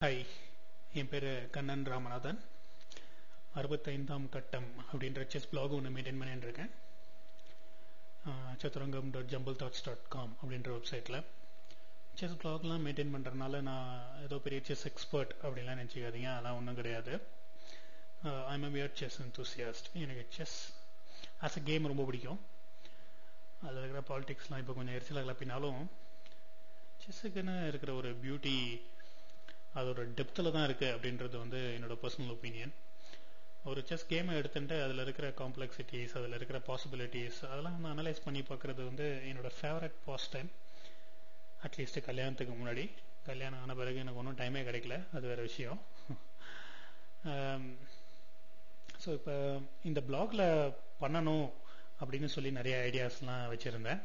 Hi, என் பேர் கண்ணன் ராமநாதன். 65ஆம் கட்டம் அப்படின்ற செஸ் பிளாக் ஒன்று மெயின்டைன் பண்ணிட்டு இருக்கேன். chaturangam.jumblethoughts.com அப்படின்ற வெப்சைட்டில் செஸ் பிளாக்லாம் மெயின்டைன் பண்ணுறதுனால நான் ஏதோ பெரிய செஸ் எக்ஸ்பர்ட் அப்படின்லாம் நினச்சிக்காதீங்க. அதெல்லாம் ஒன்றும் கிடையாது. I'm a weird chess enthusiast. எனக்கு செஸ் ஆஸ் அ கேம் ரொம்ப பிடிக்கும். அதில் இருக்கிற பாலிடிக்ஸ்லாம் இப்போ கொஞ்சம் எரிச்சலாக கிளப்பினாலும் செஸ்ஸுக்குன்னு இருக்கிற ஒரு பியூட்டி அதோட டெப்த்தில் தான் இருக்குது அப்படின்றது என்னோட பர்சனல் ஒப்பீனியன். ஒரு செஸ் கேமை எடுத்துட்டு அதில் இருக்கிற காம்ப்ளெக்சிட்டிஸ், அதில் இருக்கிற பாசிபிலிட்டிஸ் அதெல்லாம் அனலைஸ் பண்ணி பார்க்குறது என்னோட ஃபேவரட் பாஸ்ட் டைம். அட்லீஸ்ட் கல்யாணத்துக்கு முன்னாடி. கல்யாணம் ஆன பிறகு எனக்கு ஒன்றும் டைமே கிடைக்கல, அது வேறு விஷயம். ஸோ இப்போ இந்த பிளாகில் பண்ணணும் அப்படின்னு சொல்லி நிறைய ஐடியாஸ்லாம் வச்சுருந்தேன்.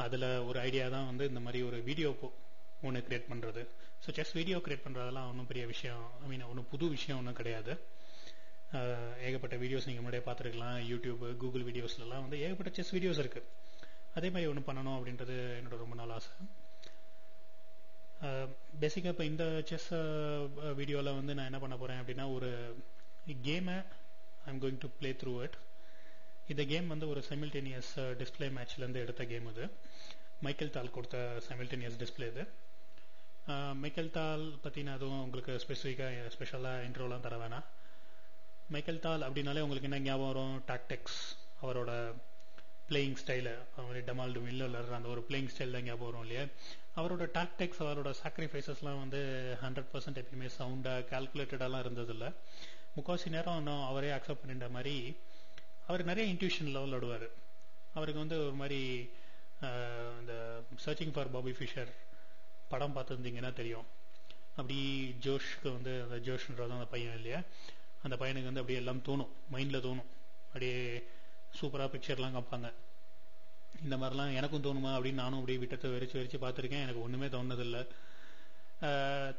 அதில் ஒரு ஐடியா தான் இந்த மாதிரி ஒரு வீடியோ ஒன்று கிரியேட் பண்ணுறது. ஸோ செஸ் வீடியோ கிரியேட் பண்ணுறதெல்லாம் ஒன்றும் பெரிய விஷயம், ஒன்றும் புது விஷயம் ஒன்றும் கிடையாது. ஏகப்பட்ட வீடியோஸ் நீங்கள் முன்னாடியே பார்த்துருக்கலாம். யூடியூப், கூகுள் வீடியோஸ்லாம் ஏகப்பட்ட செஸ் வீடியோஸ் இருக்குது. அதே மாதிரி ஒன்று பண்ணணும் அப்படின்றது என்னோட ரொம்ப நாள் ஆசை. பேசிக்காக இப்போ இந்த செஸ் வீடியோவில் நான் என்ன பண்ண போகிறேன் அப்படின்னா, ஒரு கேமை I'm going to play through it. இந்த கேம் ஒரு சைமில்டேனியஸ் டிஸ்பிளே மேட்ச்லேருந்து எடுத்த கேம். இது மைக்கேல் தால் கொடுத்த சைமில்டேனியஸ் டிஸ்பிளே. இது மைக்கேல் தால் பற்றி நான் எதுவும் உங்களுக்கு ஸ்பெஷலாக இன்ட்ரோலாம் தர வேணாம். மைக்கேல் தால் அப்படின்னாலே உங்களுக்கு என்ன ஞாபகம் வரும்? டாக்டிக்ஸ், அவரோட பிளேயிங் ஸ்டைலு, அவர் டமால் டுமில்ல விளையாடுற அந்த ஒரு பிளேயிங் ஸ்டைல் தான் ஞாபகம் வரும் இல்லையா? அவரோட டாக்டிக்ஸ், அவரோட சாக்ரிஃபைசஸ்லாம் 100% எப்பயுமே சவுண்டாக கால்குலேட்டடாலாம் இருந்ததில்லை. முக்கால்வாசி நேரம் இன்னும் அவரே அக்செப்ட் பண்ணிட்ட மாதிரி அவர் நிறைய இன்ட்யூஷன் லெவல் விடுவார். அவருக்கு ஒரு மாதிரி இந்த சர்ச்சிங் ஃபார் பாபி ஃபிஷர் படம் பார்த்துருந்தீங்கன்னா தெரியும். அப்படி ஜோஷ்க்கு அந்த ஜோஷ்ன்றது அந்த பையன் இல்லையா, அந்த பையனுக்கு அப்படியே எல்லாம் தோணும், மைண்டில் தோணும். அப்படியே சூப்பராக பிக்சர்லாம் காப்பாங்க. இந்த மாதிரிலாம் எனக்கும் தோணுமா அப்படின்னு நானும் அப்படியே விட்டத்தை வெறிச்சு பார்த்துருக்கேன். எனக்கு ஒன்றுமே தோணுதில்லை.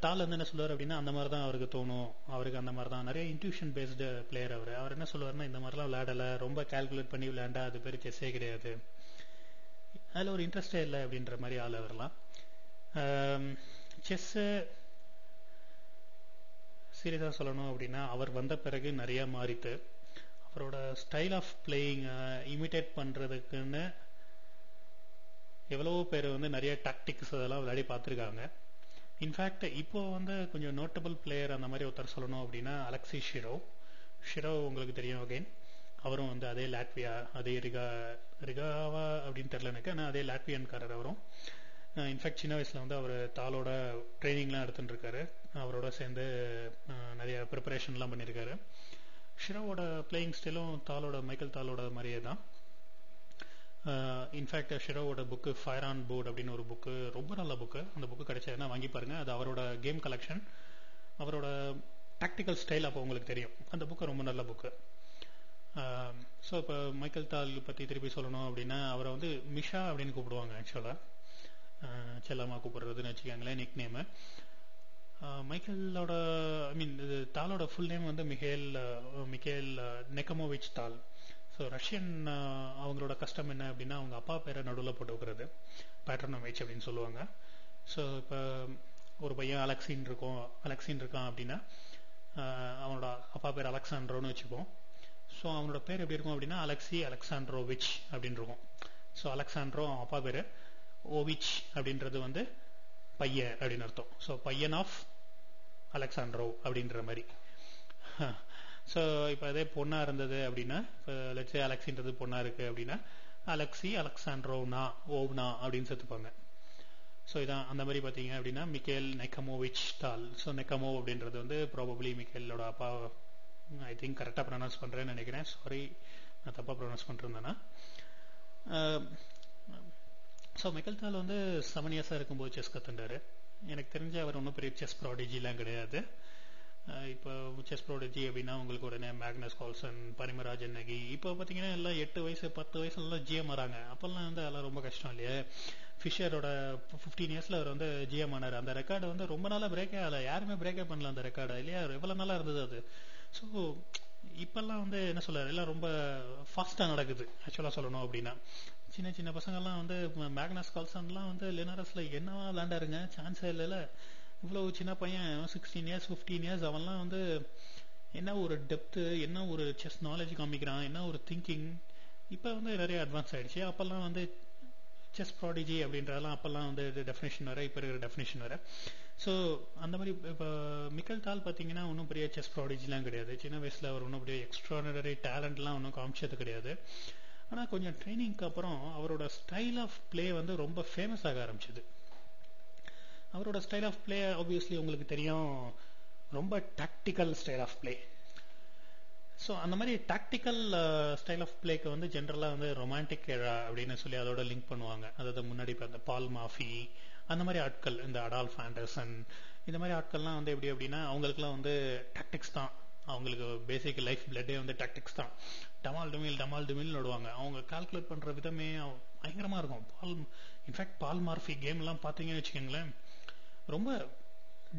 தால் என்ன சொல்லுவார் அப்படின்னா, அந்த மாதிரி தான் அவருக்கு தோணும். அவருக்கு அந்த மாதிரி தான் நிறைய இன்ட்யூஷன் பேஸ்டு பிளேயர். அவர் என்ன சொல்லுவார்னா, இந்த மாதிரிலாம் விளையாடலை, ரொம்ப கால்குலேட் பண்ணி விளையாண்டா அது பேர் செஸ்ஸே கிடையாது, அதில் ஒரு இன்ட்ரெஸ்டே இல்லை அப்படின்ற மாதிரி ஆள் அவர்லாம். செஸ்ஸு சீரியஸாக சொல்லணும் அப்படின்னா அவர் வந்த பிறகு நிறைய மாறித்து. அவரோட ஸ்டைல் ஆஃப் பிளேயிங் இமிட்டேட் பண்ணுறதுக்குன்னு எவ்வளோ பேர் நிறைய டாக்டிக்ஸ் அதெல்லாம் விளையாடி பார்த்துருக்காங்க. இன்ஃபேக்ட் இப்போ கொஞ்சம் நோட்டபிள் பிளேயர் அந்த மாதிரி ஒருத்தர் சொல்லணும் அப்படின்னா அலெக்சி ஷிரோவ் உங்களுக்கு தெரியும். அகைன் அவரும் அதே லாட்வியா, அதே ரிகாவா அப்படின்னு தெரில எனக்கு, ஆனால் அதே லாட்வியன்காரர் அவரும். இன்ஃபேக்ட் சின்ன வயசில் அவர் தாலோட ட்ரைனிங்லாம் எடுத்துகிட்டு இருக்காரு. அவரோட சேர்ந்து நிறைய ப்ரிப்பரேஷன்லாம் பண்ணியிருக்காரு. ஷிரோவோட பிளேயிங் ஸ்டைலும் மைக்கேல் தாலோட மாதிரியே தான். இன்ஃபேக்ட் ஷிரோவோட புக்கு ஃபயர் ஆன் போர்டு அப்படின்னு ஒரு புக்கு, ரொம்ப நல்ல புக்கு. அந்த புக்கு கிடைச்சதுன்னா வாங்கி பாருங்கள். அது அவரோட கேம் கலெக்ஷன், அவரோட டாக்டிக்கல் ஸ்டைல் அப்போ உங்களுக்கு தெரியும். அந்த புக்கு ரொம்ப நல்ல புக்கு. ஸோ இப்போ மைக்கேல் தால் பற்றி திருப்பி சொல்லணும் அப்படின்னா, அவரை மிஷா அப்படின்னு கூப்பிடுவாங்க. ஆக்சுவலாக செல்லமாக கூப்பிடுறதுன்னு வச்சுக்கோங்களேன், நிக் நேமு. மைக்கேலோட இது தாலோட ஃபுல் நேம் மிகேல் நெக்கமோவிச் தால். ஸோ ரஷ்யன் அவங்களோட கஷ்டம் என்ன அப்படின்னா, அவங்க அப்பா பேரை நடுவில் போட்டு வைக்கிறது, பேட்ரனோவிச் அப்படின்னு சொல்லுவாங்க. ஸோ இப்போ ஒரு பையன் அலெக்சின் இருக்கான் அப்படின்னா அவனோட அப்பா பேர் அலெக்சாண்ட்ரோன்னு வச்சுப்போம். ஸோ அவனோட பேர் எப்படி இருக்கும் அப்படின்னா அலெக்சாண்ட்ரோவிச் அப்படின்னு இருக்கும். ஸோ அலெக்சாண்ட்ரோ அவன் அப்பா பேர், ஓவிச் அப்படின்றது பையன் அப்படின்னு அர்த்தம். ஸோ பையன் ஆஃப் அலெக்சாண்ட்ரோ அப்படின்ற மாதிரி. ஸோ இப்போ அதே பொண்ணாக இருந்தது அப்படின்னா, இப்போ லட்சே அலெக்சின்றது பொண்ணாக இருக்குது அப்படின்னா அலெக்சாண்ட்ரோனா ஓவ்னா அப்படின்னு சேர்த்துப்பாங்க. ஸோ இதான் அந்த மாதிரி பார்த்தீங்க அப்படின்னா மிகேல் நெக்கமோவிச் தால். ஸோ நெக்கமோ அப்படின்றது ப்ராபப்ளி மிகேலோட அப்பா. ஐ திங்க் கரெக்டாக ப்ரொனவுன்ஸ் பண்ணுறேன்னு நினைக்கிறேன். சாரி, நான் தப்பாக ப்ரொனவுன்ஸ் பண்ணிருந்தேன்னா. ஸோ மைக்கேல் தால் 7 இயர்ஸாக இருக்கும்போது செஸ் கற்றுண்டாரு. எனக்கு தெரிஞ்ச அவர் ஒன்றும் பெரிய செஸ் ப்ராடிஜிலாம் கிடையாது. இப்போ செஸ் ப்ராடிஜி அப்படின்னா உங்களுக்கு உடனே மேக்னஸ் கால்சன், பரிமராஜன் நகி. இப்போ பார்த்தீங்கன்னா எல்லாம் 8 வயசு 10 வயசுலாம் ஜிஎம் ஆறாங்க. அப்போல்லாம் அதெல்லாம் ரொம்ப கஷ்டம் இல்லையா? ஃபிஷரோட 15 இயர்ஸில் அவர் ஜிஎம் ஆனார். அந்த ரெக்கார்டு ரொம்ப நாளாக பிரேக்கே ஆகலை, யாருமே பிரேக்கே பண்ணல அந்த ரெக்கார்டை இல்லையா? எவ்வளோ நாளாக இருந்தது அது. ஸோ இப்போல்லாம் என்ன சொல்கிறார், எல்லாம் ரொம்ப ஃபாஸ்ட்டாக நடக்குது. ஆக்சுவலாக சொல்லணும் அப்படின்னா சின்ன பசங்கள்லாம் மேக்னஸ் கால்சன்லாம் லினாரஸில் என்னவா விளையாண்டாருங்க, சான்ஸே இல்லைல்ல. இவ்வளவு சின்ன பையன் 16 இயர்ஸ் 15 இயர்ஸ் அவன்லாம் வந்து என்ன ஒரு டெப்த்து, என்ன ஒரு செஸ் நாலேஜ் காமிக்கிறான், என்ன ஒரு திங்கிங். இப்போ வந்து நிறைய அட்வான்ஸ் ஆயிடுச்சு. அப்போல்லாம் வந்து செஸ் ப்ராடிஜி அப்படின்றதெல்லாம் அப்போல்லாம் வந்து டெஃபினேஷன் வேறு, இப்போ இருக்கிற டெஃபினேஷன் வேறு. ஸோ அந்த மாதிரி இப்போ மிக்கல் தால் பார்த்தீங்கன்னா ஒன்றும் பெரிய செஸ் ப்ராடிஜிலாம் கிடையாது. சின்ன வயசில் அவர் ஒன்றும் பெரிய எக்ஸ்ட்ரானரி டேலண்ட்லாம் ஒன்றும் காமிச்சது கிடையாது. ஆனால் கொஞ்சம் ட்ரைனிங்க்கு அப்புறம் அவரோட ஸ்டைல் ஆஃப் பிளே வந்து ரொம்ப ஃபேமஸ் ஆக ஆரம்பிச்சது. அவரோட ஸ்டைல் ஆஃப் பிளே ஆப்வியஸ்லி உங்களுக்கு தெரியும், ரொம்ப tactical style of play. So அந்த மாதிரி டாக்டிக்கல் ஸ்டைல் ஆஃப் பிளேக்கு வந்து ஜென்ரலாக வந்து ரொமான்டிக் ஏரா அப்படின்னு சொல்லி அதோட லிங்க் பண்ணுவாங்க. அதாவது முன்னாடி இப்போ அந்த பால் மாஃபி அந்த மாதிரி ஆட்கள், இந்த அடால்ஃப் ஆண்டர்சன் இந்த மாதிரி ஆட்கள்லாம் வந்து எப்படி அப்படின்னா அவங்களுக்குலாம் வந்து டாக்டிக்ஸ் தான், அவங்களுக்கு பேசிக் லைஃப் பிளட்டே வந்து டாக்டிக்ஸ் தான். டமால் டுமில் நடுவாங்க. அவங்க கால்குலேட் பண்ணுற விதமே பயங்கரமாக இருக்கும். இன்ஃபேக்ட் பால் மார்ஃபி கேம்லாம் பார்த்தீங்கன்னு வச்சுக்கோங்களேன், ரொம்ப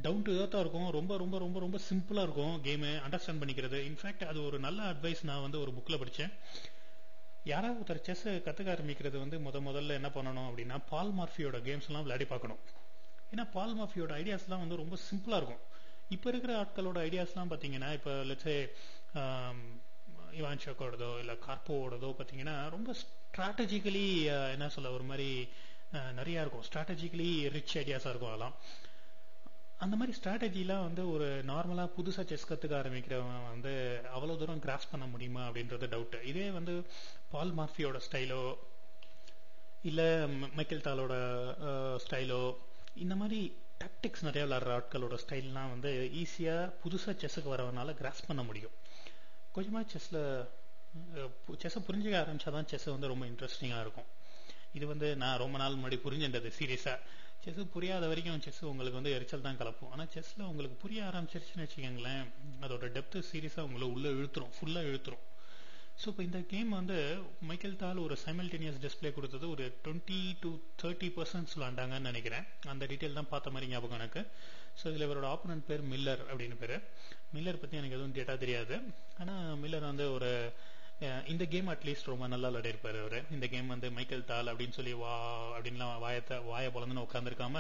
டவுன் டு எர்த்தாக இருக்கும். ரொம்ப ரொம்ப ரொம்ப ரொம்ப சிம்பிளாக இருக்கும் கேமு அண்டர்ஸ்டாண்ட் பண்ணிக்கிறது. இன்ஃபேக்ட் அது ஒரு நல்ல அட்வைஸ் நான் வந்து ஒரு புக்கில் படித்தேன். யாராவது ஒருத்தர் செஸ் கற்றுக்க ஆரம்பிக்கிறது வந்து முதல்ல என்ன பண்ணணும் அப்படின்னா பால் மார்ஃபியோட கேம்ஸ்லாம் விளையாடி பார்க்கணும். ஏன்னா பால் மார்ஃபியோட ஐடியாஸ்லாம் வந்து ரொம்ப சிம்பிளாக இருக்கும். இப்போ இருக்கிற ஆட்களோட ஐடியாஸ்லாம் பார்த்தீங்கன்னா, இப்போ லெட்ஸே இவான் ஷோக்கோடதோ இல்லை கார்போவோடதோ பார்த்தீங்கன்னா ரொம்ப ஸ்ட்ராட்டஜிக்கலி என்ன சொல்ல ஒரு மாதிரி நிறையா இருக்கும். ஸ்ட்ராட்டஜிக்கலி ரிச் ஐடியாஸாக இருக்கும். அதெல்லாம் அந்த மாதிரி ஸ்ட்ராட்டஜிலாம் வந்து ஒரு நார்மலாக புதுசாக செஸ் கற்றுக்க ஆரம்பிக்கிறவன் வந்து அவ்வளோ தூரம் கிராஸ் பண்ண முடியுமா அப்படின்றது டவுட்டு. இதே வந்து பால் மார்ஃபியோட ஸ்டைலோ இல்லை மைக்கேல் தாலோட ஸ்டைலோ இந்த மாதிரி டாக்டிக்ஸ் நிறைய விளாட்ற ஆட்களோட ஸ்டைல்லாம் வந்து ஈஸியாக புதுசாக செஸ்ஸுக்கு வரவனால கிராஸ் பண்ண முடியும். கொஞ்சமாக செஸ்ஸை புரிஞ்சுக்க ஆரம்பிச்சாதான் செஸ் வந்து ரொம்ப இன்ட்ரெஸ்டிங்காக இருக்கும். இது வந்து நான் ரொம்ப நாள் முன்னாடி புரிஞ்சுட்டது சீரியஸாக. செஸ் புரியாத வரைக்கும் செஸ் உங்களுக்கு வந்து எரிச்சல் தான் கலப்பும். ஆனால் செஸ்ஸில் உங்களுக்கு புரிய ஆரம்பிச்சிருச்சுன்னு வச்சுக்கோங்களேன், அதோட டெப்த்து சீரியஸாக உங்களை உள்ளே இழுத்துரும், ஃபுல்லாக இழுத்துரும். ஸோ இப்போ இந்த கேம் வந்து மைக்கேல் தால் ஒரு சைமல்டேனியஸ் டிஸ்பிளே கொடுத்தது ஒரு 20 to 30% விளாண்டாங்கன்னு நினைக்கிறேன். அந்த டீட்டெயில் தான் பார்த்த மாதிரி ஞாபகம் எனக்கு. ஸோ இதில் இவரோட ஆப்போனன்ட் பேர் மில்லர் அப்படின்னு பேர். மில்லர் பற்றி எனக்கு எதுவும் டேட்டா தெரியாது. ஆனால் மில்லர் வந்து ஒரு இந்த கேம் அட்லீஸ்ட் ரொம்ப நல்லா விளையாடிருப்பாரு அவரு. இந்த கேம் வந்து மைக்கேல் தால் அப்படின்னு சொல்லி அப்படின்லாம் வாயை பொழந்துன்னு உட்காந்துருக்காம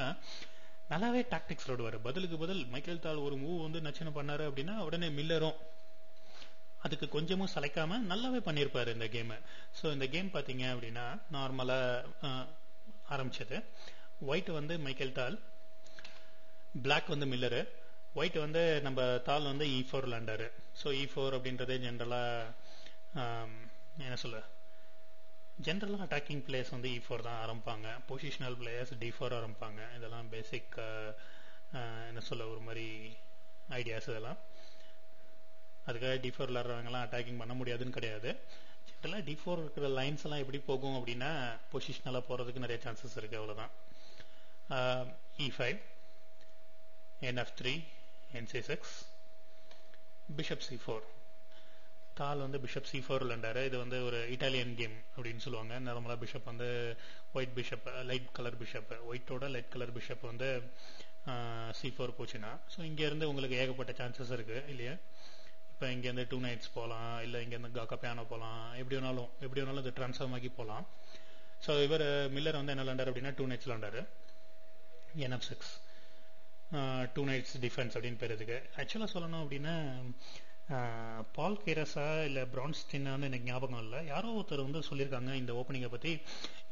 நல்லாவே டாக்டிக்ஸ் விடுவாரு. பதிலுக்கு பதில் மைக்கேல் தால் ஒரு மூவ் வந்து நச்சுன்னு பண்ணாரு அப்படின்னா உடனே மில்லரும் அதுக்கு கொஞ்சமும் சளைக்காம நல்லாவே பண்ணியிருப்பாரு இந்த கேமை. ஸோ இந்த கேம் பார்த்தீங்க அப்படின்னா நார்மலாக ஆரம்பிச்சது. ஒயிட் வந்து மைக்கேல் தால், பிளாக் வந்து மில்லரு, ஒயிட் வந்து நம்ம தால் வந்து E4 விளாண்டாரு. ஸோ E4 அப்படின்றதே என்ன சொல்ல ஜென்ரலாக அட்டாக்கிங் பிளேயர்ஸ் வந்து E4 தான் ஆரம்பிப்பாங்க. பொசிஷனல் பிளேயர்ஸ் D4 ஆரம்பிப்பாங்க. இதெல்லாம் பேசிக் என்ன சொல்ல ஒரு மாதிரி ஐடியாஸ். இதெல்லாம் அதுக்காக D4 விளாட்றவங்கலாம் அட்டாக்கிங் பண்ண முடியாதுன்னு கிடையாது. ஜென்ரலாக D4 இருக்கிற லைன்ஸ் எல்லாம் எப்படி போகும் அப்படின்னா பொசிஷனலாக போகிறதுக்கு நிறைய சான்சஸ் இருக்குது, அவ்வளோதான். E5, NF3, NC6, bishop C4. தால் வந்து பிஷப் C4 விளாண்டாரு. இது வந்து ஒரு இட்டாலியன் கேம் அப்படின்னு சொல்லுவாங்க. நார்மலாக பிஷப் வந்து white bishop, light colour bishop, ஒயிட்டோட லைட் கலர் பிஷப் வந்து C4 போச்சுன்னா, ஸோ இங்கேருந்து உங்களுக்கு ஏகப்பட்ட சான்சஸ் இருக்குது இல்லையா. இப்போ இங்கேருந்து 2 nights போகலாம், இல்லை இங்கேருந்து காக்கா பியானோ போகலாம், எப்படி வேணாலும் இது ட்ரான்ஸ்ஃபார்ம் ஆகி போகலாம். ஸோ இவர் மில்லர் வந்து என்ன விளாண்டார் அப்படின்னா 2 nights விளாண்டாரு. NF6, 2 nights டிஃபென்ஸ் அப்படின்னு பேர் இதுக்கு. ஆக்சுவலாக சொல்லணும் அப்படின்னா பால் கேரஸா இல்லை பிரான்ஸ்டின் வந்து எனக்கு ஞாபகம் இல்லை, யாரோ ஒருத்தர் வந்து சொல்லியிருக்காங்க இந்த ஓப்பனிங்கை பற்றி.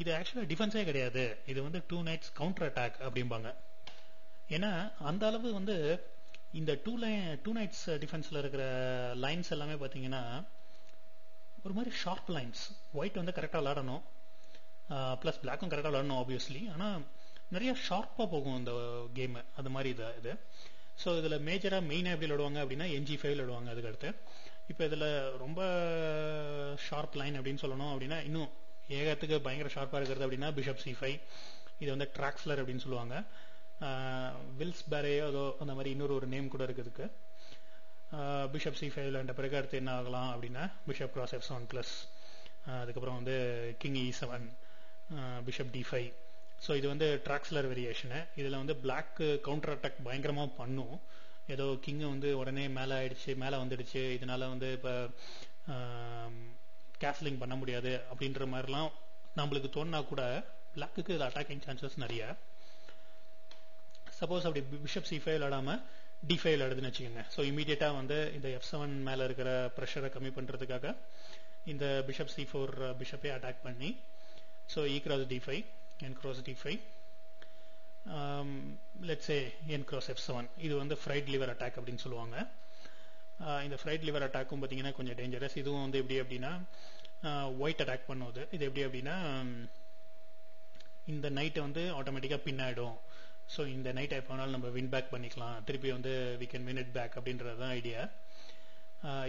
இது ஆக்சுவலாக டிஃபென்ஸே கிடையாது, இது வந்து 2 nights கவுண்டர் அட்டாக் அப்படிம்பாங்க. ஏன்னா அந்த அளவு வந்து இந்த 2 nights டிஃபென்ஸில் இருக்கிற லைன்ஸ் எல்லாமே பார்த்தீங்கன்னா ஒரு மாதிரி ஷார்ப் லைன்ஸ். ஒயிட் வந்து கரெக்டாக விளாடணும், ப்ளஸ் பிளாக்கும் கரெக்டாக விளாடணும் ஆப்வியஸ்லி. ஆனால் நிறைய ஷார்ப்பாக போகும் இந்த கேமு, அது மாதிரி இது. ஸோ இதில் மேஜராக மெயினாக எப்படி விளாடுவாங்க அப்படின்னா NG5 விளாடுவாங்க. அதுக்கடுத்து இப்போ இதில் ரொம்ப ஷார்ப் லைன் அப்படின்னு சொல்லணும் அப்படின்னா இன்னும் ஏகத்துக்கு பயங்கர ஷார்ப்பாக இருக்கிறது அப்படின்னா பிஷப் C5. இது வந்து ட்ராக்ஸ்லர் அப்படின்னு சொல்லுவாங்க. வில்ஸ் பேரேயோ அதோ அந்த மாதிரி இன்னொரு நேம் கூட இருக்குதுக்கு. பிஷப் C5 விளாண்ட பிறகு அடுத்து என்ன ஆகலாம் அப்படின்னா பிஷப் கிராஸ் F7+, அதுக்கப்புறம் வந்து king E7, bishop D5. So இது வந்து ட்ராக்ஸ்லர் வேரியேஷனு. இதில் வந்து பிளாக் கவுண்டர் அட்டாக் பயங்கரமாக பண்ணும். ஏதோ கிங்கு வந்து உடனே மேலே வந்துடுச்சு, இதனால வந்து இப்போ கேஸ்லிங் பண்ண முடியாது அப்படின்ற மாதிரிலாம் நம்மளுக்கு தோணுனா கூட பிளாக்குக்கு இதில் அட்டாக்கிங் சான்சஸ் நிறைய. சப்போஸ் அப்படி பிஷப் c5 விளையாடாம d5 விளையாடுதுன்னு வச்சுக்கோங்க. ஸோ இமீடியட்டா வந்து இந்த f7 மேல இருக்கிற ப்ரெஷரை கம்மி பண்றதுக்காக இந்த பிஷப் c4 பிஷப்பை அட்டாக் பண்ணி so e cross d5 n cross d5 let's say n cross f7 இது வந்து ஃப்ரைட் லிவர் அட்டாக் அப்படின்னு சொல்லுவாங்க. இந்த ஃப்ரைட் லிவர் அட்டாக்கும் பார்த்தீங்கன்னா கொஞ்சம் டேஞ்சரஸ். இதுவும் வந்து எப்படி அப்படின்னா ஒயிட் அட்டாக் பண்ணுவது. இது எப்படி அப்படின்னா இந்த நைட்டை வந்து ஆட்டோமேட்டிக்காக பின் ஆகிடும். ஸோ இந்த நைட் எப்போ வேணாலும் நம்ம வின் பேக் பண்ணிக்கலாம், திருப்பி வந்து we can win it back அப்படின்றது தான் ஐடியா.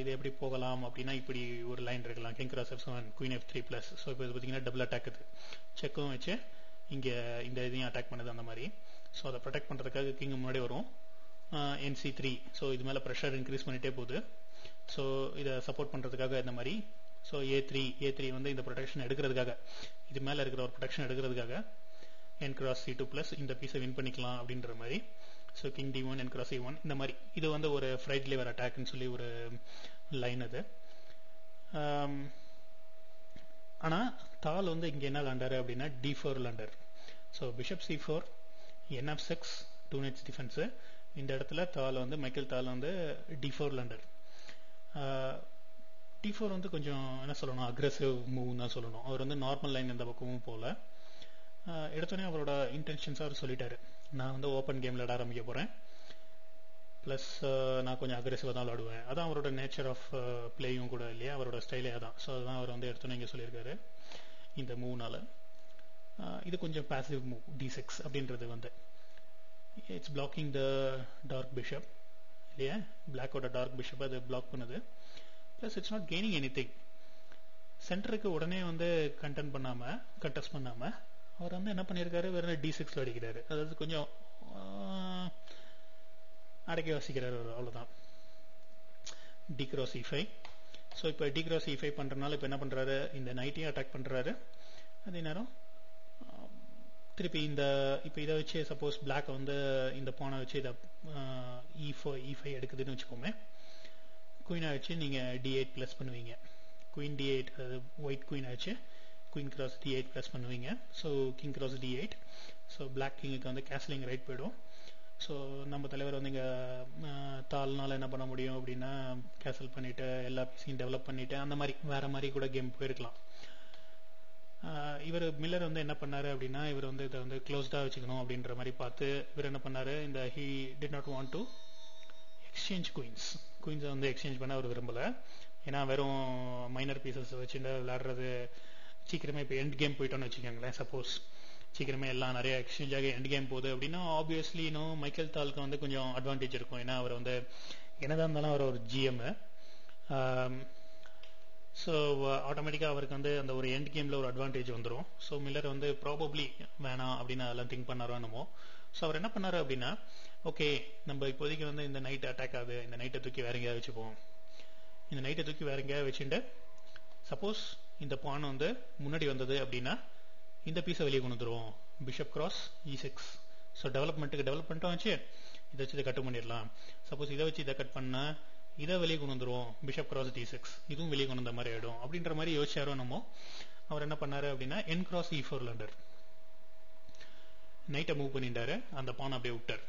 இது எப்படி போகலாம் அப்படின்னா இப்படி ஒரு லைன் இருக்கலாம், king cross f7 queen f3 plus. So இப்போ இது பார்த்தீங்கன்னா டபுள் அட்டாக் இது, செக்கும் வச்சு இங்கே இந்த இதையும் அட்டாக் பண்ணுது அந்த மாதிரி. ஸோ அதை ப்ரொடெக்ட் பண்ணுறதுக்காக கிங் முன்னாடி வரும் nc3. ஸோ இது மேலே ப்ரெஷர் இன்க்ரீஸ் பண்ணிட்டே போகுது. ஸோ இதை சப்போர்ட் பண்ணுறதுக்காக இந்த மாதிரி. ஸோ a3 வந்து இந்த ப்ரொடெக்ஷன் எடுக்கிறதுக்காக, இது மேலே இருக்கிற ஒரு ப்ரொடெக்ஷன் எடுக்கிறதுக்காக n cross c2 பிளஸ் இந்த பீஸை வின் பண்ணிக்கலாம் அப்படின்ற மாதிரி. So king d1 n cross e1 இந்த மாதிரி. இது வந்து ஒரு ஃப்ரைட் லிவர் அட்டாக்னு சொல்லி ஒரு லைன் அது. ஆனால் தால் வந்து இங்கே என்ன விளாண்டாரு அப்படின்னா d4 விளாண்டார். So bishop c4 nf6 2 knights defence. இந்த இடத்துல மைக்கேல் தால் வந்து d4 விளாண்டார். d4 வந்து கொஞ்சம் என்ன சொல்லணும், அக்ரெசிவ் மூவ் தான் சொல்லணும். அவர் வந்து நார்மல் லைன் எந்த பக்கமும் போல. எடுத்தோடனே அவரோட இன்டென்ஷன்ஸாக அவர் சொல்லிட்டாரு, நான் வந்து ஓப்பன் கேம் விளையாட ஆரம்பிக்க போகிறேன், ப்ளஸ் நான் கொஞ்சம் அக்ரெசிவாக தான் விளாடுவேன். அதான் அவரோட நேச்சர் ஆஃப் பிளேயும் கூட இல்லையா, அவரோட ஸ்டைலே அதான். ஸோ அதுதான் அவர் வந்து எடுத்தோன்னே இங்கே சொல்லியிருக்காரு இந்த மூவ்னால. இது கொஞ்சம் பாசிவ் மூவ் d6 அப்படின்றது வந்து it's blocking the dark bishop இல்லையா, பிளாக்கோட டார்க் பிஷப் அது பிளாக் பண்ணுது. Plus it's not gaining anything. சென்டருக்கு உடனே வந்து கண்டெஸ்ட் பண்ணாமல் அவர் வந்து என்ன பண்ணியிருக்காரு, வேறு d6 அடிக்கிறாரு. அதாவது கொஞ்சம் அடக்கி வாசிக்கிறாரு, அவ்வளோதான். d cross e5. ஸோ இப்போ d cross e5 பண்ணுறதுனால இப்போ என்ன பண்ணுறாரு, இந்த நைட்டையும் அட்டாக் பண்ணுறாரு. அதே நேரம் திருப்பி இப்போ இதை வச்சு சப்போஸ் பிளாக் வந்து இந்த பானை வச்சு இதை e5 எடுக்குதுன்னு வச்சுக்கோமே, குயினை வச்சு நீங்கள் d8 ப்ளஸ் பண்ணுவீங்க. குயின் d8, அதாவது ஒயிட் குயின் ஆச்சு, குயின் கிராஸ் d8 ப்ளஸ் பண்ணுவீங்க. So king cross d8. So black கிங்குக்கு வந்து கேஸ்லிங் ரைட் போயிடும். ஸோ நம்ம தலைவர் வந்து இங்கே தாள்னால என்ன பண்ண முடியும் அப்படின்னா கேசல் பண்ணிவிட்டு எல்லா பீஸையும் டெவலப் பண்ணிவிட்டு அந்த மாதிரி வேறு மாதிரி கூட கேம் போயிருக்கலாம். இவர் மில்லர் வந்து என்ன பண்ணாரு அப்படின்னா, இவர் வந்து இதை வந்து க்ளோஸ்டாக வச்சுக்கணும் அப்படின்ற மாதிரி பார்த்து இவர் என்ன பண்ணாரு, இந்த he did not want to exchange குயின்ஸை வந்து எக்ஸ்சேஞ்ச் பண்ண அவர் விரும்பலை. ஏன்னா வெறும் மைனர் பீசஸ் வச்சுட்டு விளையாடுறது சீக்கிரமே இப்போ எண்ட் கேம் போயிட்டோன்னு வச்சுக்கோங்களேன். சப்போஸ் சீக்கிரமே எல்லாம் நிறைய எக்ஸ்சேஞ்ச் ஆகி எண்ட் கேம் போகுது அப்படின்னா ஆப்வியஸ்லி மைக்கேல் தாலுக்கு வந்து கொஞ்சம் அட்வான்டேஜ் இருக்கும். ஏன்னா அவர் வந்து என்னதான் இருந்தாலும் அவர் ஒரு ஜிஎம். ஸோ ஆட்டோமேட்டிக்காக அவருக்கு வந்து அந்த ஒரு எண்ட் கேமில் ஒரு அட்வான்டேஜ் வந்துடும். ஸோ மில்லர் வந்து ப்ராபப்ளி வேணாம் அப்படின்னு அதெல்லாம் திங்க் பண்ணாரோ என்னமோ. ஸோ அவர் என்ன பண்ணாரு அப்படின்னா, ஓகே நம்ம இப்போதைக்கு வந்து இந்த நைட் அட்டாக் ஆகுது, இந்த நைட்டை தூக்கி வேற எங்கேயாவது வச்சுப்போம். இந்த நைட்டை தூக்கி வேற எங்கேயாவது வச்சுட்டு சப்போஸ் இந்த பான் வந்து முன்னாடி வந்தது அப்படின்னா இந்த பீஸை வெளியே கொண்டு வந்துடுவோம், bishop cross e6. So develop வச்சு இதை வச்சு இதை கட் பண்ணிடலாம். சப்போஸ் இதை வச்சு இதை கட் பண்ணா இதை வெளியே கொண்டு வந்துடுவோம், பிஷப் கிராஸ் d6, இதுவும் வெளியே கொண்டு வந்த மாதிரி ஆகிடும் அப்படின்ற மாதிரி யோசிச்சாரோ நம்ம. அவர் என்ன பண்ணாரு அப்படின்னா n cross e4 விளாண்டார். நைட்டை மூவ் பண்ணிட்டாரு, அந்த பான் அப்படியே விட்டார்.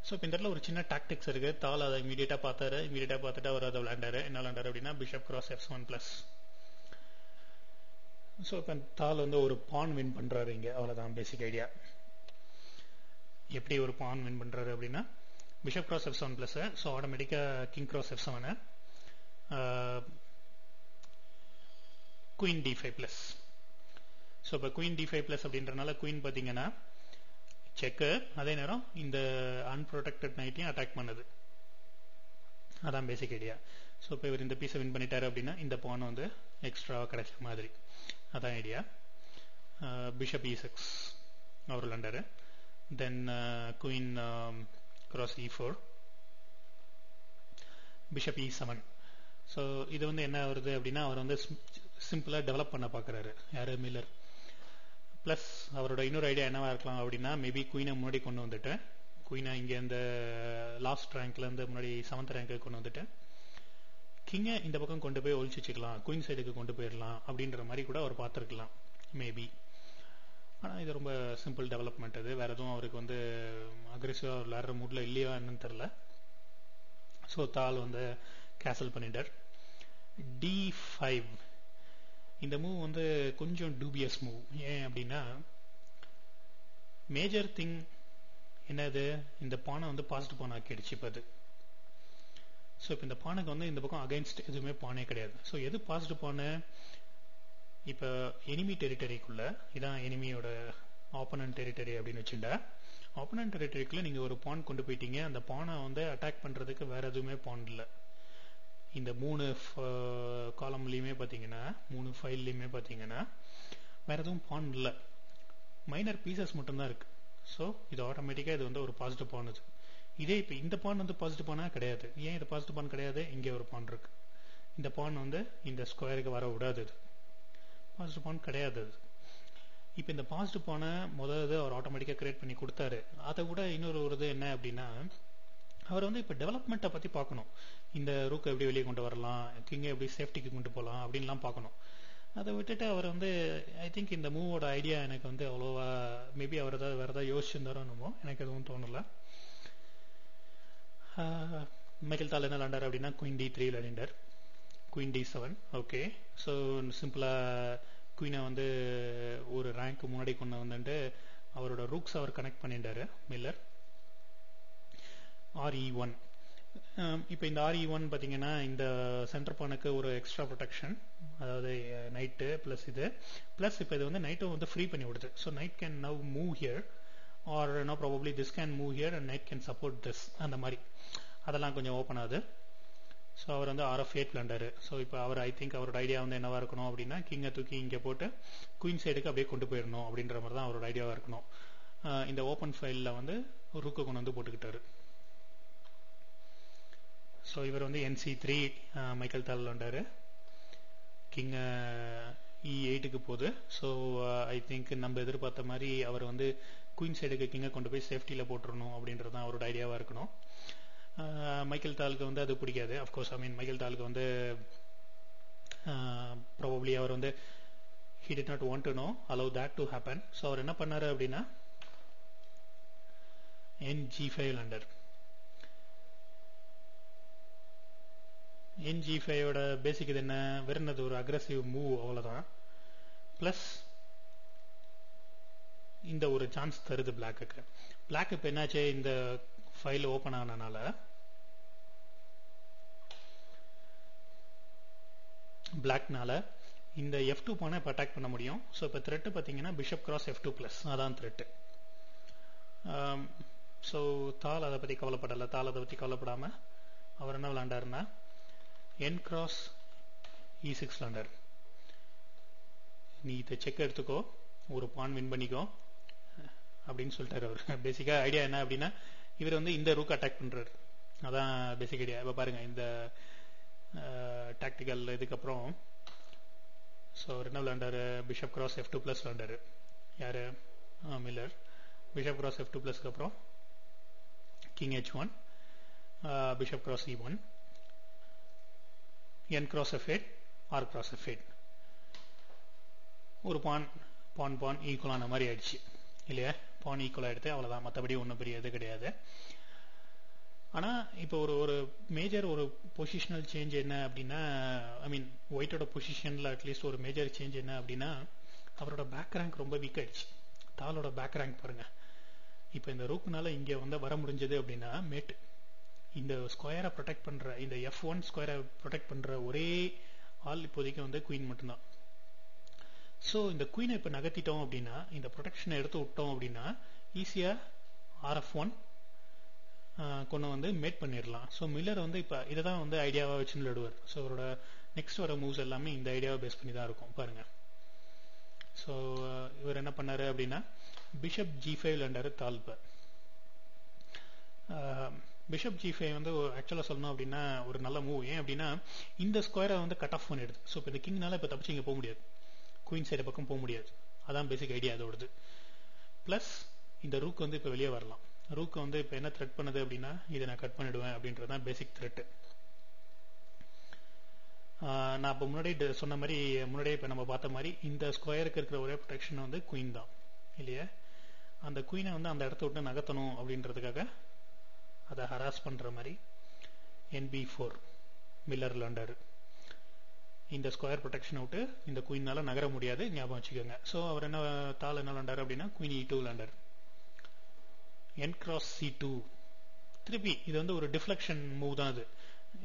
ஸோ இப்போ இந்த இடத்துல ஒரு சின்ன டாக்டிக்ஸ் இருக்கு. தால் அதை இமீடியட்டாக பார்த்துட்டு அவர் அதை விளையாண்டாரு. என்ன விளையாண்டாரு அப்படின்னா bishop cross f1 plus. So இப்போ தால் வந்து ஒரு பான் வின் பண்றாரு இங்கே, அவ்வளோதான் பேசிக் ஐடியா. எப்படி ஒரு பான் வின் பண்றாரு அப்படின்னா bishop cross f7 plus. So ஆட்டோமேட்டிக்காக king cross f7, queen d5 plus. So இப்போ குயின் d5 பிளஸ் அப்படின்றனால குயின் பார்த்தீங்கன்னா செக்கு, அதே நேரம் இந்த அன்ப்ரொடெக்டட் நைட்டையும் அட்டாக் பண்ணுது. அதான் பேசிக் ஐடியா. ஸோ இப்போ இவர் இந்த பீஸை வின் பண்ணிட்டாரு அப்படின்னா இந்த பான் வந்து எக்ஸ்ட்ராவாக கிடைச்ச மாதிரி. அதான் ஐடியா. பிஷப் e6 அவர் விளாண்டாரு. Then queen cross e4, bishop e7. So இது வந்து என்ன வருது அப்படின்னா அவர் வந்து சிம்பிளாக டெவலப் பண்ண பார்க்குறாரு யார், மில்லர். ப்ளஸ் அவரோட இன்னொரு ஐடியா என்னவா இருக்கலாம் அப்படின்னா, மேபி குயினை முன்னாடி கொண்டு வந்துட்டு குயினை இங்கே இந்த லாஸ்ட் ரேங்க்லேருந்து முன்னாடி 7th ரேங்க்கு கொண்டு வந்துட்டு கிங்கை இந்த பக்கம் கொண்டு போய் ஒழிச்சு வச்சுக்கலாம், குயின் சைடுக்கு கொண்டு போயிடலாம் அப்படின்ற மாதிரி கூட அவர் பார்த்துருக்கலாம் மேபி. ஆனால் இது ரொம்ப சிம்பிள் டெவலப்மெண்ட். இது வேறு எதுவும் அவருக்கு வந்து அக்ரெசிவாக விளையாடுற மூடில் இல்லையா என்னன்னு தெரில. ஸோ தால் வந்து கேன்சல் பண்ணிட்டார். D5 இந்த மூவ் வந்து கொஞ்சம் டூபியஸ் மூவ். ஏன் அப்படின்னா மேஜர் திங் என்னது, இந்த பானை வந்து பாசிட்டிவ் பானை ஆக்கிடுச்சு இப்போ அது. ஸோ இப்போ இந்த பானைக்கு வந்து இந்த பக்கம் அகைன்ஸ்ட் எதுவுமே பானே கிடையாது. ஸோ எது பாசிட்டிவ் பானை, இப்போ எனிமி டெரிட்டரிக்குள்ள இதான் எனிமியோட ஆப்போனன்ட் டெரிட்டரி அப்படின்னு வச்சுட்டா, ஆப்போனன்ட் டெரிட்டரிக்குள்ள நீங்கள் ஒரு பான் கொண்டு போயிட்டீங்க. அந்த பானை வந்து அட்டாக் பண்ணுறதுக்கு வேற எதுவுமே பான் இல்லை. இந்த 3 காலம்லையுமே பார்த்தீங்கன்னா 3 ஃபைல்லையுமே பார்த்தீங்கன்னா வேற எதுவும் பான் இல்லை, மைனர் பீசஸ் மட்டும்தான் இருக்கு. ஸோ இது ஆட்டோமேட்டிக்காக இது வந்து ஒரு பாசிட்டிவ் பான். இது இதே இப்போ இந்த பான் வந்து பாசிட்டிவ் பானா கிடையாது. ஏன் இது பாசிட்டிவ் பான் கிடையாது, இங்கே ஒரு பான் இருக்கு. இந்த பான் வந்து இந்த ஸ்கொயருக்கு வர விடாது, இது பாசிட்டிவ் பான் கிடையாது. அது இப்போ இந்த பாசிட்டிவ் பானை முதல்ல அவர் ஆட்டோமேட்டிக்காக கிரியேட் பண்ணி கொடுத்தாரு. அதை விட இன்னொரு ஒரு இது என்ன அப்படின்னா, அவர் வந்து இப்போ டெவலப்மெண்ட்டை பற்றி பார்க்கணும். இந்த ரூக்கை எப்படி வெளியே கொண்டு வரலாம், கிங்கை எப்படி சேஃப்டிக்கு கொண்டு போகலாம் அப்படின்லாம் பார்க்கணும். அதை விட்டுட்டு அவர் வந்து ஐ திங்க் இந்த மூவோட ஐடியா எனக்கு வந்து அவ்வளோவா, மேபி அவர் ஏதாவது வேறு ஏதாவது யோசிச்சிருந்தாரோ என்னமோ, எனக்கு எதுவும் தோணலை. மைக்கேல் தால் என்ன விளாண்டார் அப்படின்னா குயின் D3 விளையாண்டார், குயின் D7. ஓகே, ஸோ சிம்பிளாக குயினை வந்து ஒரு ரேங்க் முன்னாடி கொண்டு வந்துட்டு அவரோட ரூக்ஸ் அவர் கனெக்ட் பண்ணிட்டாரு மில்லர். RE1 இப்போ இந்த RE1 பார்த்தீங்கன்னா இந்த சென்டர் பானுக்கு ஒரு எக்ஸ்ட்ரா ப்ரொடெக்ஷன், அதாவது நைட்டு ப்ளஸ் இது ப்ளஸ் இப்போ இது வந்து நைட்டும் வந்து ஃப்ரீ பண்ணி விடுது. So knight can now move here or no probably this can move here and knight can support this, அந்த மாதிரி அதெல்லாம் கொஞ்சம் ஓப்பன் ஆகுது. ஸோ அவர் வந்து RF8 விளாண்டாரு. ஸோ இப்போ அவர் ஐ திங்க் அவரோட ஐடியா வந்து என்னவா இருக்கணும் அப்படின்னா, கிங்கை தூக்கி இங்கே போட்டு குயின் சைடுக்கு அப்படியே கொண்டு போயிடணும் அப்படின்ற மாதிரி தான் அவரோட ஐடியாவாக இருக்கணும். இந்த ஓப்பன் ஃபைலில் வந்து ஒரு ரூக்கை கொண்டு வந்து போட்டுக்கிட்டாரு. ஸோ இவர் வந்து NC3 மைக்கேல் தால் விளாண்டாரு. கிங்கை E8க்கு போகுது. ஸோ ஐ திங்க் நம்ம எதிர்பார்த்த மாதிரி அவர் வந்து குயின் சைடுக்கு கிங்கை கொண்டு போய் சேஃப்டியில் போட்டுடணும் அப்படின்றது தான் அவரோட ஐடியாவாக இருக்கணும். மைக்கேல் தாலுக்கு வந்து அது பிடிக்காது. Of course I mean Michael taluk வந்து ப்ராபப்ளி அவர் வந்து he did not want to know allow that to happen. So அவர் என்ன பண்ணாரு அப்படின்னா NG5 விளாண்டார். NG5ஓட பேசிக் இது என்ன, வெறும் ஒரு அக்ரெசிவ் மூவ் அவ்வளோதான். ப்ளஸ் இந்த ஒரு சான்ஸ் தருது பிளாக்குக்கு. பிளாக் இப்போ என்னாச்சு, இந்த ஃபைல் ஓப்பன் ஆனனால பிளாக்னால இந்த F2 பானை இப்போ அட்டாக் பண்ண முடியும். ஸோ இப்போ த்ரெட்டு பார்த்தீங்கன்னா பிஷப் கிராஸ் F2+, அதான் த்ரெட்டு. ஸோ தால் அதை பற்றி கவலைப்படலை. தால் அதை பற்றி கவலைப்படாமல் அவர் என்ன விளாண்டாருன்னா N கிராஸ் E6 விளாண்டார். நீ இதை செக் எடுத்துக்கோ, ஒரு பான் வின் பண்ணிக்கோ அப்படின்னு சொல்லிட்டாரு அவர். பேசிக்காக ஐடியா என்ன அப்படின்னா, இவர் வந்து இந்த ரூக் அட்டாக் பண்ணுறாரு, அதான் பேசிக் ஐடியா. இப்போ பாருங்க இந்த டாக்டிக்கல் இதுக்கப்புறம் ஸோ அவர் என்ன விளாண்டாரு, பிஷப் கிராஸ் F2+ விளாண்டாரு. யார், மில்லர். பிஷப் கிராஸ் F2+க்கு அப்புறம் king H1, bishop cross E1, N cross F8, R cross F8. ஒரு பான் ஈக்குவலான மாதிரி ஆயிடுச்சு இல்லையா, பான் ஈக்குவல் ஆகிடுது, அவ்வளோதான். மற்றபடி ஒன்றும் பெரிய இது கிடையாது. ஆனால் இப்போ ஒரு மேஜர் ஒரு பொசிஷனல் சேஞ்ச் என்ன அப்படின்னா, ஐ மீன் ஒயிட்டோட பொசிஷனில் அட்லீஸ்ட் ஒரு மேஜர் சேஞ்ச் என்ன அப்படின்னா, அவரோட பேக் ரேங்க் ரொம்ப வீக் ஆயிடுச்சு. தாலோட பேக் ரேங்க் பாருங்கள். இப்போ இந்த ரூக்னால இங்கே வந்து வர முடிஞ்சது அப்படின்னா மேட் இந்த ஸ்கொயரை ப்ரொடெக்ட் பண்ணுற, இந்த F1 ஸ்கொயரை ப்ரொடெக்ட் பண்ணுற ஒரே ஆள் இப்போதைக்கு வந்து குயின் மட்டும்தான். ஸோ இந்த குயினை இப்போ நகர்த்திட்டோம் அப்படின்னா, இந்த ப்ரொடெக்ஷனை எடுத்து விட்டோம் அப்படின்னா ஈஸியாக RF1 கொண்டு வந்து மேட் பண்ணிடலாம். ஸோ மில்லர் வந்து இப்போ இதை தான் வந்து ஐடியாவாக வச்சுன்னு விளையாடுவார். ஸோ அவரோட நெக்ஸ்ட் வர மூவ்ஸ் எல்லாமே இந்த ஐடியாவை பேஸ் பண்ணி தான் இருக்கும் பாருங்கள். ஸோ இவர் என்ன பண்ணார் அப்படின்னா பிஷப் G5 விளையாண்டாரு தால்ப. பிஷப் G5 வந்து ஆக்சுவலாக சொல்லணும் அப்படின்னா ஒரு நல்ல மூவ். ஏன் அப்படின்னா இந்த ஸ்கொயரை வந்து கட் ஆஃப் பண்ணிடுது. ஸோ இப்போ இந்த கிங்னால இப்போ தப்பிச்சு இங்கே போக முடியாது, குயின் சைடு பக்கம் போக முடியாது. அதான் பேசிக் ஐடியா அதோடது. ப்ளஸ் இந்த ரூக் வந்து இப்போ வெளியே வரலாம். ரூக் வந்து இப்போ என்ன த்ரெட் பண்ணுது அப்படின்னா, இதை நான் கட் பண்ணிடுவேன் அப்படின்றது தான் பேசிக் த்ரெட்டு. நான் இப்போ முன்னாடி சொன்ன மாதிரி, முன்னாடியே இப்போ நம்ம பார்த்த மாதிரி இந்த ஸ்கொயருக்கு இருக்கிற ஒரே ப்ரொடெக்ஷன் வந்து குயின் தான். இல்லையா? அந்த குயினை வந்து அந்த இடத்த விட்டு நகர்த்தணும் அப்படின்றதுக்காக அதை ஹராஸ் பண்ற மாதிரி NB4 மில்லர் லேண்டர். இந்த ஸ்கொயர் ப்ரொடெக்ஷன் விட்டு இந்த குயினால நகர முடியாது, ஞாபகம் வச்சுக்கோங்க. ஸோ அவர் என்ன தாள் என்ன லேண்டர் அப்படின்னா queen E2 lander. N cross C2 திருப்பி இது வந்து ஒரு டிஃப்ளெக்ஷன் மூவ் தான். அது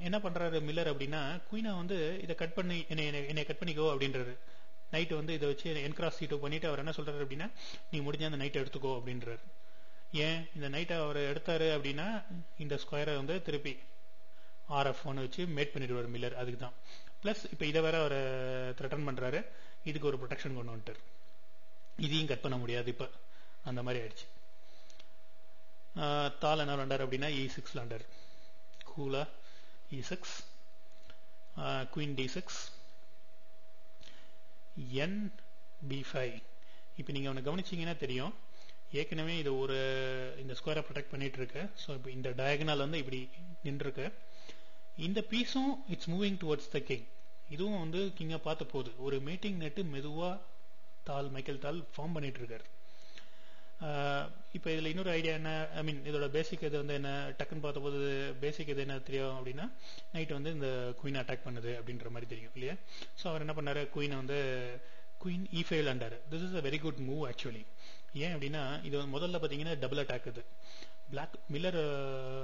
என்ன பண்றாரு மில்லர் அப்படின்னா குயினை வந்து இதை கட் பண்ணி என்னை கட் பண்ணிக்கோ அப்படின்றாரு. நைட்டு வந்து இதை வச்சு N cross C2 பண்ணிட்டு அவர் என்ன சொல்றாரு அப்படின்னா நீ முடிஞ்ச அந்த நைட்டை எடுத்துக்கோ அப்படின்றாரு. ஏன் இந்த நைட்டை அவர் எடுத்தாரு அப்படின்னா இந்த ஸ்கொயரை வந்து திருப்பி RF1 வச்சு மேட் பண்ணிடுவார் மில்லர். அதுக்கு தான். பிளஸ் இப்போ இதை வேற அவர் த்ரெட்டன் பண்றாரு, இதுக்கு ஒரு ப்ரொடெக்ஷன் கொண்டு வந்துட்டார். இதையும் கட் பண்ண முடியாது இப்போ, அந்த மாதிரி ஆயிடுச்சு. தாள் என்ன லேண்டர் அப்படின்னா E6 லேண்டர். கூலா E6, குயின் D6, NB5. இப்போ நீங்க அவனை கவனிச்சீங்கன்னா தெரியும், ஏற்கனவே இது ஒரு இந்த ஸ்கொயரை ப்ரொடெக்ட் பண்ணிட்டு இருக்கு. ஸோ இப்போ இந்த டயகனல் வந்து இப்படி நின்றுருக்கு. இந்த பீஸும் it's moving towards the king. இதுவும் வந்து கிங்கை பார்த்து போகுது. ஒரு மீட்டிங் நெட்டு மெதுவா மைக்கேல் தால் ஃபார்ம் பண்ணிட்டு இருக்காரு. இப்போ இதில் இன்னொரு ஐடியா என்ன, ஐ மீன் இதோட பேசிக் இது வந்து என்ன, டக்குன்னு பார்த்தபோது பேசிக் இது என்ன தெரியும் அப்படின்னா நைட் வந்து இந்த குயின் அட்டாக் பண்ணுது அப்படின்ற மாதிரி தெரியும் இல்லையா? ஸோ அவர் என்ன பண்ணாரு, குயினை வந்து குயின் E5 லேண்டாரு. This is a very good move actually. ஏன் அப்படின்னா இது முதல்ல பார்த்தீங்கன்னா டபுள் அட்டாக். இது பிளாக் மில்லர்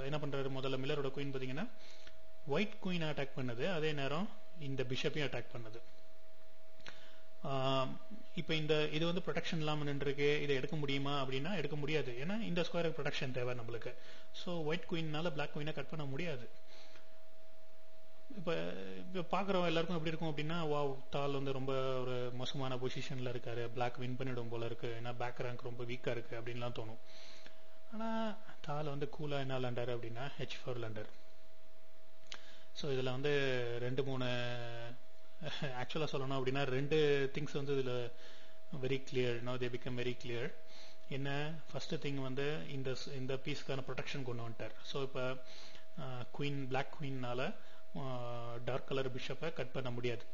என்ன பண்றாரு, முதல்ல மில்லரோட குயின் பார்த்தீங்கன்னா ஒயிட் குயினை அட்டாக் பண்ணுது, அதே நேரம் இந்த பிஷப்பையும் அட்டாக் பண்ணுது. இப்போ இந்த இது வந்து ப்ரொடெக்ஷன் இல்லாமல் நின்றுருக்கு. இதை எடுக்க முடியுமா அப்படின்னா எடுக்க முடியாது, ஏன்னா இந்த ஸ்கொயர் ப்ரொடெக்ஷன் தேவை நம்மளுக்கு. ஸோ ஒயிட் குயின்னால பிளாக் குயினை கட் பண்ண முடியாது. இப்போ பார்க்குறவங்க எல்லாருக்கும் எப்படி இருக்கும் அப்படின்னா, வாவ் தால் வந்து ரொம்ப ஒரு மோசமான பொசிஷனில் இருக்காரு, பிளாக் வின் பண்ணிடும் போல இருக்கு, ஏன்னா பேக் ரேங்க் ரொம்ப வீக்காக இருக்கு அப்படின்லாம் தோணும். ஆனால் தால் வந்து கூலாக என்ன லேண்டாரு அப்படின்னா H4 லேண்டர். ஸோ இதில் வந்து 2-3 ஆக்சுவலாக சொல்லணும் அப்படின்னா 2 திங்ஸ் வந்து இதில் very clear. No they become very clear. என்ன, ஃபர்ஸ்ட் திங் வந்து இந்த பீஸ்க்கான ப்ரொடெக்ஷன் கொண்டு வந்துட்டார். ஸோ இப்போ குயின் பிளாக் குயின்னால டார்க் கலர் பிஷப்பை கட் பண்ண முடியாது,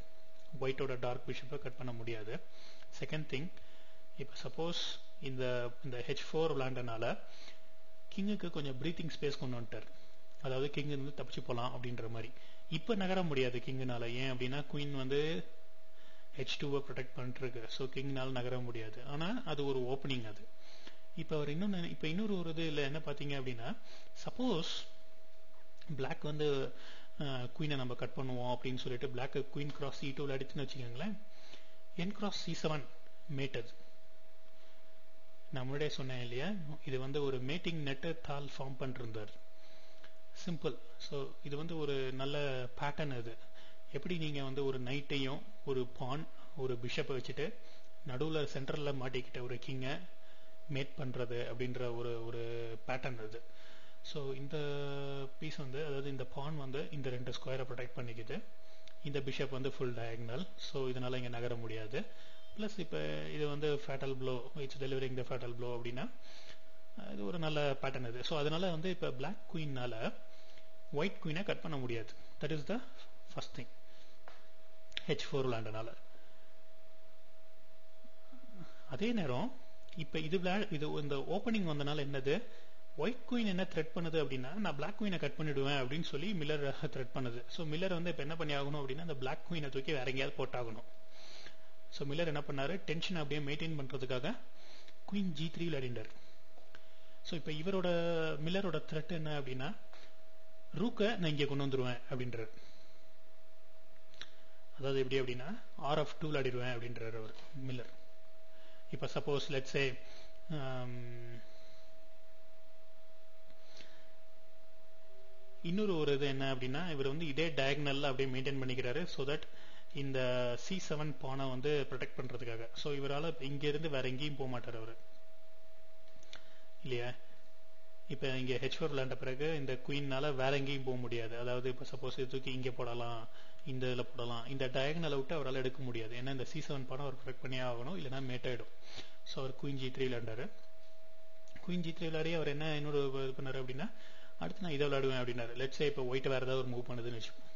ஒயிட்டோட டார்க் பிஷப்பை கட் பண்ண முடியாது. செகண்ட் திங், இப்போ சப்போஸ் இந்த H4 விளாண்டனால கிங்குக்கு கொஞ்சம் ப்ரீத்திங் ஸ்பேஸ் கொண்டு வந்துட்டார். அதாவது கிங் வந்து தப்பிச்சு போகலாம் அப்படின்ற மாதிரி. இப்போ நகர முடியாது கிங்குனால. ஏன் அப்படின்னா குயின் வந்து H2வை ப்ரொடெக்ட் பண்ணிட்டு இருக்கு. ஸோ கிங்னால நகர முடியாது. ஆனால் அது ஒரு ஓப்பனிங். அது இப்போ அவர் இன்னொரு ஒரு இது இல்லை என்ன பார்த்தீங்க அப்படின்னா, சப்போஸ் பிளாக் வந்து குயினை நம்ம கட் பண்ணுவோம் அப்படின்னு சொல்லிட்டு பிளாக் குயின் கிராஸ் E2 அடிச்சுன்னு வச்சுக்கோங்களேன், N cross C7 மேட்டது. நான் முன்னாடியே சொன்னேன் இல்லையா, இது வந்து ஒரு மேட்டிங் நெட்டை தால் ஃபார்ம் பண்ணிருந்தார். சிம்பிள். ஸோ இது வந்து ஒரு நல்ல பேட்டர்ன். இது எப்படி நீங்கள் வந்து ஒரு நைட்டையும் ஒரு பான் ஒரு பிஷப்பை வச்சுட்டு நடுவில் சென்ட்ரலில் மாட்டிக்கிட்ட ஒரு கிங்கை மேட் பண்ணுறது அப்படின்ற ஒரு பேட்டர்ன் இது. ஸோ இந்த பீஸ் வந்து, அதாவது இந்த பான் வந்து இந்த 2 ஸ்கொயரை ப்ரொடெக்ட் பண்ணிக்குது, இந்த பிஷப் வந்து ஃபுல் டயகனல். ஸோ இதனால் இங்கே நகர முடியாது. ப்ளஸ் இப்போ இது வந்து fatal blow, it's delivering the fatal blow அப்படின்னா இது ஒரு நல்ல பேட்டர்ன் இது. ஸோ அதனால வந்து இப்போ பிளாக் குயின்னால ஒயிட் குயினை கட் பண்ண முடியாது. That is the first thing. H4 விளாண்டனால. அதே நேரம் இப்போ இது இந்த ஓப்பனிங் வந்தனால என்னது, ஒயிட் குயின் என்ன த்ரெட் பண்ணுது அப்படின்னா நான் பிளாக் குயினை கட் பண்ணிடுவேன் அப்படின்னு சொல்லி மில்லர் த்ரெட் பண்ணுது. ஸோ மில்லர் வந்து இப்போ என்ன பண்ணி ஆகணும் அப்படின்னா அந்த பிளாக் குயினை தூக்கி வேற எங்கேயாவது போட்டாகணும். ஸோ மில்லர் என்ன பண்ணாரு, டென்ஷன் அப்படியே மெயின்டைன் பண்றதுக்காக குயின் G3 விளையாடினார். ஸோ இப்போ இவரோட மில்லரோட த்ரெட் என்ன அப்படின்னா ரூக்கை நான் இங்கே கொண்டு வந்துடுவேன் அப்படின்றார். அதாவது எப்படி அப்படின்னா RF2 விளையாடிடுவேன் அப்படின்றார் அவர் மில்லர். இப்போ சப்போஸ் லெட்ஸ் சே இன்னொரு ஒரு இது என்ன அப்படின்னா, இவர் வந்து இதே டயகனல்ல அப்படியே மெயின்டைன் பண்ணிக்கிறாரு. ஸோ தட் இந்த C7 பானை வந்து ப்ரொடெக்ட் பண்றதுக்காக. ஸோ இவரால் இங்க இருந்து வேற எங்கேயும் போக மாட்டார் அவர் இல்லையா. இப்போ இங்கே H4 விளையாண்ட பிறகு இந்த குயின்னால வேற எங்கேயும் போக முடியாது. அதாவது இப்போ சப்போஸ் இது தூக்கி இங்கே போடலாம், இந்த இதில் போடலாம், இந்த டயகனலை விட்டு அவரால் எடுக்க முடியாது. ஏன்னா இந்த C7 பானை அவர் ப்ரொடெக்ட் பண்ணியே ஆகணும், இல்லைன்னா மேட் ஆயிடும். ஸோ அவர் குயின் G3 விளையாண்டாரு. குயின் G3 விளையாடி அவர் என்ன இன்னொரு இது பண்ணாரு அப்படின்னா, அடுத்து நான் இதை விளையாடுவேன் அப்படின்னாரு. லெட்ஸே இப்போ ஒயிட் வேற ஏதாவது ஒரு மூவ் பண்ணுதுன்னு வச்சுப்போம்.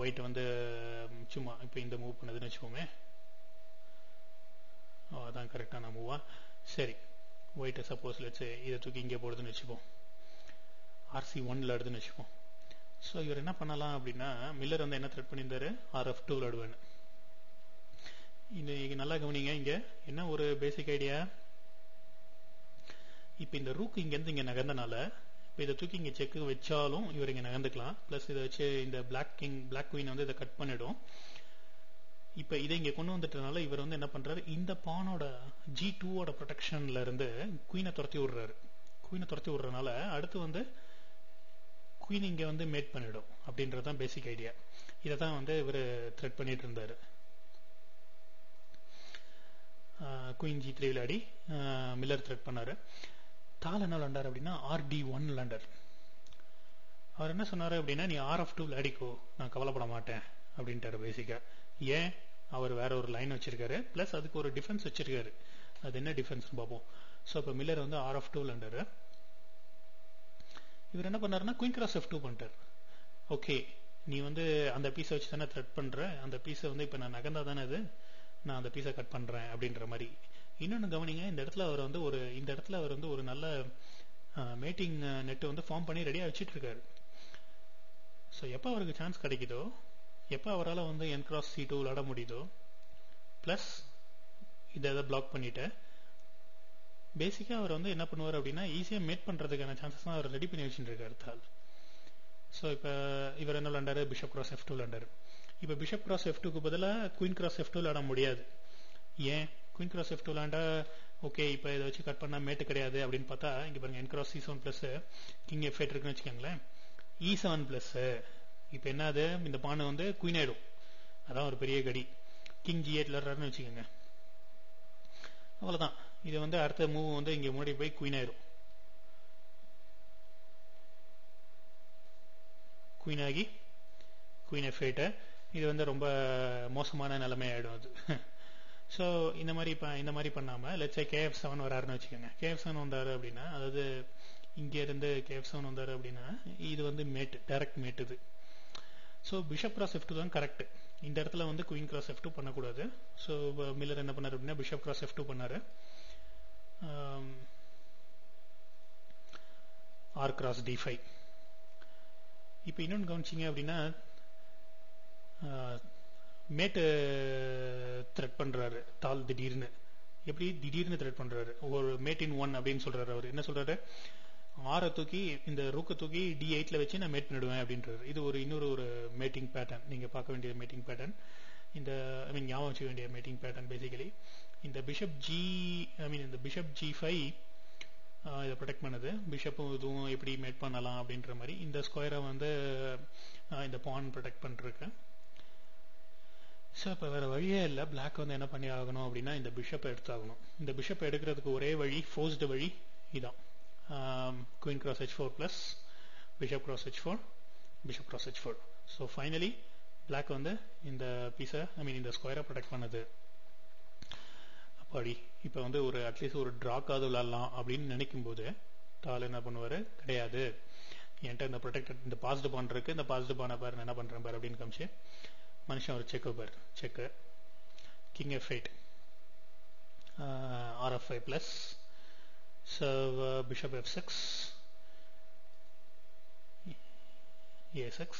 ஒயிட் வந்து சும்மா இப்போ இந்த மூவ் பண்ணுதுன்னு வச்சுக்கோமே, அதான் கரெக்டான மூவா. சரி, ஒயிட்டை சப்போஸ் லெட்ஸ் இதை தூக்கி இங்கே போடுதுன்னு வச்சுப்போம், RC1 விளையாடுதுன்னு வச்சுப்போம். ஸோ இவர் என்ன பண்ணலாம் அப்படின்னா, மில்லர் வந்து என்ன த்ரெட் பண்ணியிருந்தாரு, RF2 விளையாடுவேன்னு. இது நல்லா கவனிங்க, இங்க என்ன ஒரு பேசிக் ஐடியா. இப்போ இந்த ரூக் இங்கேருந்து இங்கே நகர்ந்தனால இப்போ இதை தூக்கி இங்கே செக்கு வச்சாலும் இவர் இங்கே நகர்ந்துக்கலாம். ப்ளஸ் இதை வச்சு இந்த பிளாக் குயின் வந்து இதை கட் பண்ணிடும். இப்போ இதை இங்கே கொண்டு வந்துட்டனால இவர் வந்து என்ன பண்ணுறாரு, இந்த பானோட G2ஓட ப்ரொடெக்ஷன்ல இருந்து குயினை துரத்தி விடுறாரு. குயினை துரத்தி விடுறதுனால அடுத்து வந்து குயின் இங்கே வந்து மேட் பண்ணிடும் அப்படின்றது தான் பேசிக் ஐடியா. இதை தான் வந்து இவர் த்ரெட் பண்ணிட்டு இருந்தார். குயின் G3 விளையாடி மில்லர் த்ரெட் பண்ணார். தால் என்ன விளாண்டார் அப்படின்னா RD1 விளாண்டார். அவர் என்ன சொன்னார் அப்படின்னா, நீ RF2 விளையாடிக்கோ, நான் கவலைப்பட மாட்டேன் அப்படின்ட்டாரு பேசிக்கா. ஏன், அவர் வேற ஒரு லைன் வச்சிருக்காரு, பிளஸ் அதுக்கு ஒரு டிஃபென்ஸ் வச்சிருக்காரு. அது என்ன டிஃபென்ஸ் பார்ப்போம். ஸோ இப்போ மில்லர் வந்து RF2 விளாண்டாரு. இவர் என்ன பண்ணாருன்னா குயின் கிராஸ் F2 பண்ணிட்டார். ஓகே, நீ வந்து அந்த பீஸை வச்சு தானே த்ரெட் பண்ற, அந்த பீஸை வந்து இப்போ நான் நகர்ந்தா தானே அது, நான் அந்த பீஸை கட் பண்றேன் அப்படின்ற மாதிரி. இன்னொன்று கவனிங்க, இந்த இடத்துல அவர் வந்து ஒரு நல்ல மேட்டிங் நெட் வந்து ஃபார்ம் பண்ணி ரெடியாக வச்சுட்டு இருக்காரு. ஸோ எப்போ அவருக்கு சான்ஸ் கிடைக்குதோ, எப்போ அவரால் வந்து N×C2 விளாட முடியுதோ, ப்ளஸ் இதை பிளாக் பண்ணிட்டு பேசிக்காக அவர் வந்து என்ன பண்ணுவார் அப்படின்னா, ஈஸியாக மேட் பண்ணுறதுக்கான சான்சஸ் தான் அவர் ரெடி பண்ணி வச்சுட்டு இருக்காரு தால். ஸோ இப்போ இவர் என்ன விளாண்டாரு, பிஷப் கிராஸ் F2 விளாண்டாரு. இப்போ பிஷப் கிராஸ் F2க்கு பதிலாக குயின் கிராஸ் F2 விளாட முடியாது. ஏன், குயின் கிராஸ் F2 விளாண்டா ஓகே, இப்போ இதை வச்சு கட் பண்ணால் மேட்டு கிடையாது அப்படின்னு பார்த்தா, இங்கே பாருங்க N×C7 ப்ளஸ் கிங் F8 இருக்குன்னு வச்சுக்கோங்களேன். E7 ப்ளஸ் இப்போ என்னது, இந்த பானை வந்து குயின் ஆயிடும். அதான் ஒரு பெரிய கடி. கிங் G8 விளாடுறாருன்னு வச்சுக்கோங்க, அவ்வளோதான். இது வந்து அடுத்த மூவ் வந்து இங்கே முன்னாடி போய் குயின் ஆயிடும். குயின் ஆகி குயின் F8, இது வந்து ரொம்ப மோசமான நிலைமை ஆயிடும் அது. ஸோ இந்த மாதிரி பண்ணாமல் லெட்ஸ் சே KF7 வராருன்னு வச்சுக்கோங்க. KF7 வந்தாரு அப்படின்னா, அதாவது இங்கே இருந்து KF7 வந்தாரு அப்படின்னா, இது வந்து மேட், டைரக்ட் மேட் இது. ஸோ பிஷப் கிராஸ் F2 தான் கரெக்ட். இந்த இடத்துல வந்து குயின் கிராஸ் F2 பண்ணக்கூடாது. ஸோ மில்லர் என்ன பண்ணாரு அப்படின்னா, பிஷப் கிராஸ் F2 பண்ணாரு. R cross D5. இப்போ இன்னொன்று கவனிச்சிங்க அப்படின்னா, மேட்டு த்ரெட் பண்றாரு தால் திடீர்னு. எப்படி திடீர்னு த்ரெட் பண்றாரு, ஒரு மேட் இன் 1 அப்படின்னு சொல்றாரு. அவர் என்ன சொல்றாரு, ஆரை தூக்கி இந்த ரூக்கை தூக்கி D8ல வச்சு நான் மேட் பண்ணிடுவேன் அப்படின்றாரு. இது இன்னொரு மேட்டிங் பேட்டர்ன், நீங்க பார்க்க வேண்டிய மேட்டிங் பேட்டர்ன். இந்த ஞாபகம் வச்சுக்க வேண்டிய மேட்டிங் பேட்டர்ன். பேசிக்கலி இந்த பிஷப் G5 இதை ப்ரொடெக்ட் பண்ணுது. பிஷப்பும் இதுவும் எப்படி மேட் பண்ணலாம் அப்படின்ற மாதிரி இந்த ஸ்கொயரை வந்து இந்த பான் ப்ரொடெக்ட் பண்ணிருக்கு. ஸோ இப்போ வேறு வழியே இல்லை, பிளாக் வந்து என்ன பண்ணி ஆகணும் அப்படின்னா, இந்த பிஷப்பை எடுத்தாகணும். இந்த பிஷப்பை எடுக்கிறதுக்கு ஒரே வழி, ஃபோர்ஸ்டு வழி இதான். Queen cross H4 plus bishop cross H4, bishop cross H4. So finally black வந்து இந்த பீஸை இந்த ஸ்கொயரை ப்ரொடெக்ட் பண்ணுது. அப்பாடி இப்போ வந்து ஒரு அட்லீஸ்ட் ஒரு ட்ராக்காவது விளாட்லாம் அப்படின்னு நினைக்கும் போது தால் என்ன பண்ணுவார், கிடையாது என்கிட்ட இந்த ப்ரொடெக்டட் இந்த பாஸ்டு பான் இருக்கு, இந்த பாஸ்டு பானை பாரு என்ன பண்ணுறேன் பாரு அப்படின்னு காமிச்சு மனுஷன் ஒரு செக் வைப்பார். செக்கு king F8, RF5 plus bishop F6, A6,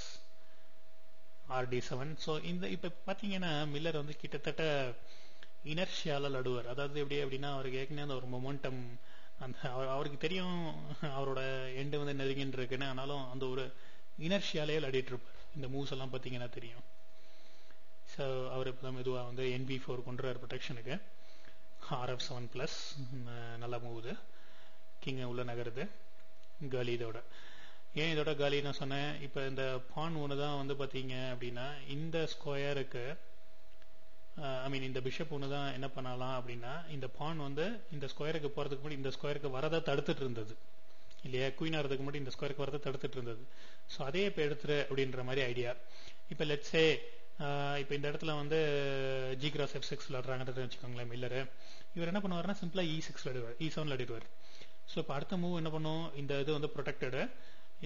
RD7. So இந்த இப்போ பார்த்தீங்கன்னா மில்லர் வந்து கிட்டத்தட்ட இனர்ஷியால நடுவார். அதாவது எப்படி அப்படின்னா, அவருக்கு ஏற்கனவே அந்த ஒரு மொமெண்டம், அந்த அவருக்கு தெரியும் அவரோட எண்டு வந்து நெருங்கின்னு இருக்குன்னு, ஆனாலும் அந்த ஒரு இனர்ஷியாலே விளையாடிட்டு இருப்பார். இந்த மூவ்ஸ் எல்லாம் பார்த்தீங்கன்னா தெரியும். ஸோ அவர் இப்போ தான் மெதுவாக வந்து NB4 கொண்டுறாரு ப்ரொடெக்ஷனுக்கு. RF7 ப்ளஸ் நல்லா மூவுது, கிங் உள்ள நகருது. காலி இதோட. ஏன் இதோட காலி நான் சொன்னேன், இப்போ இந்த பான் ஒன்று தான் வந்து பார்த்தீங்க அப்படின்னா, இந்த ஸ்கொயருக்கு இந்த பிஷப் ஒன்று தான் என்ன பண்ணலாம் அப்படின்னா, இந்த பான் வந்து இந்த ஸ்கொயருக்கு போகிறதுக்கு முன்னாடி இந்த ஸ்கொயருக்கு வரதை தடுத்துட்டு இருந்தது இல்லையா, குயின் ஆகிறதுக்கு முன்னாடி இந்த ஸ்கொயருக்கு வரதை தடுத்துட்டு இருந்தது. ஸோ அதே இப்போ எடுத்துரு அப்படின்ற மாதிரி ஐடியா. இப்போ லெட்ஸே இப்போ இந்த இடத்துல வந்து G cross F6 விளாடுறாங்கன்னு வச்சுக்கோங்களேன் மில்லரு. இவர் என்ன பண்ணுவார்னா, சிம்பிளா E6 விளையாடுவார், E7 விளையாடுவார். ஸோ இப்போ அடுத்த மூவ் என்ன பண்ணும், இந்த இது வந்து ப்ரொடெக்டடு,